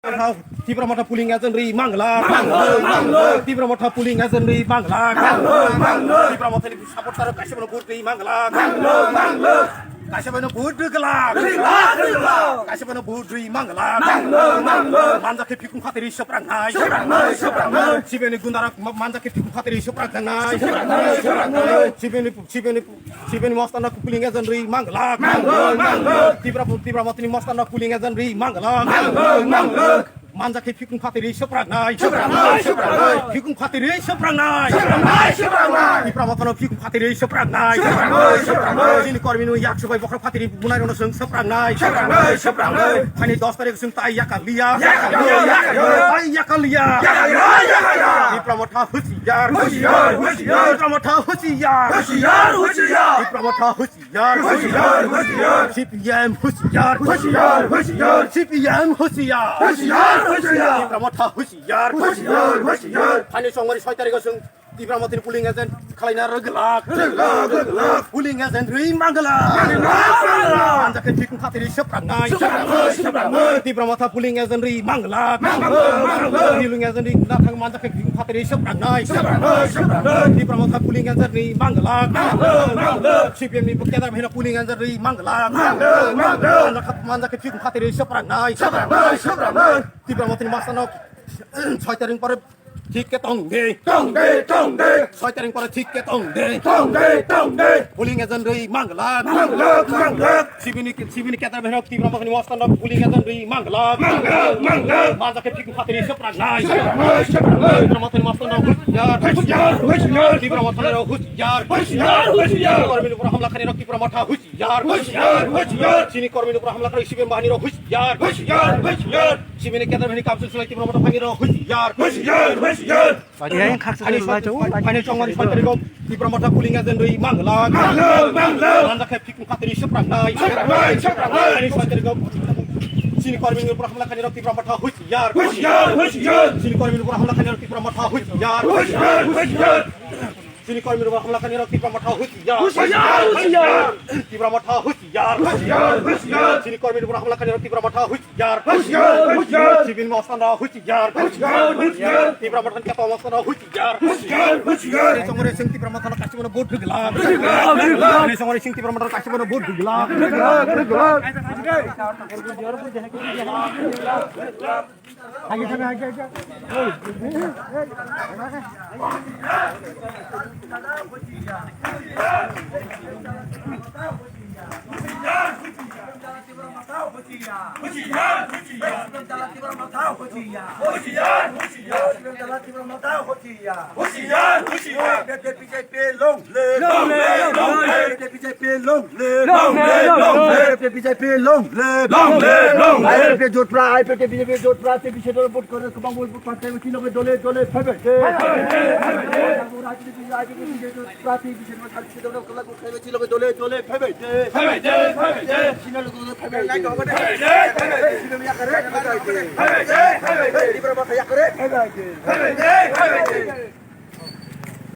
Tibra mata puling aja ri mangla, Tibra mata puling aja ri mangla, Tibra mata ni support taruh kasih mana bud ri mangla, kasih mana bud gelak, kasih mana bud ri mangla, manja ke pikun khatiri seperang nai, cibeni gundara manja ke pikun khatiri seperang nai, cibeni mastana puling aja ri mangla, Tibra mata ni mastana puling aja ri mangla, manja ke pikun khatiri seperang nai, pikun khatiri seperang nai, Tibra mata no pikun khatiri seperang nai, sini korminu yak sebagai bokar khatiri bunai rono seng seperang nai, hani 10 tarik seng tai yak liya, tai yak liya, Tibra mata husiar, Tibra mata husiar, Tibra mata husiar, CPM husiar, CPM husiar, Tibra mata husiar, hani songmari 6 tarik seng Tibra mata ni puling aja kalaina gelak, puling aja ri mangla, manja ke pikun khatiri seperang nai, Tibra mata puling aja ri mangla, hilung aja ri datang manja ke pikun khatiri seperang nai, Tibra mata puling aja ri mangla, CPM ni bukti ada mehna puling aja ri mangla, manja ke pikun khatiri seperang nai, Tibra mata ni masana 6 tarik pare ঠিক কে টং দে 6 তারিখ পরে ঠিক কে টং দে polling agent রে মাংলা সিবিনি কেতার বেহরক তীব্র মখনি মস্তান polling agent রে মাংলা মাজা কে ঠিক খাতিরি সেপ্রাগ নাই তীব্র মখনি মস্তান হুজিয়ার তীব্র মখনি হুজিয়ার কর্মীর উপর হামলা খানি তীব্র মঠা হুজিয়ার চিনি কর্মীর উপর হামলা করে সিবিএম বাহিনীর হুজিয়ার সিবিনি কেতার বেহনি কাপসুল সুলাই তীব্র মঠা ভাঙির হুজিয়ার Pani congori santri gom di pramata puling aja ri mangla, manja ke pikun khatiri seperang nai, pani santri gom sini korming upar hamla khani rokti pramata husiar, sini korming upar hamla khani rokti pramata husiar, sini korming upar hamla khani rokti pramata husiar, di pramata husiar, sini korming upar hamla khani rokti pramata husiar, sibin mastana husiar, di pramata kata mastana husiar, ini songore sing di pramata kasih mana bud gelap, ini songore sing di pramata kasih mana bud gelap, Hey,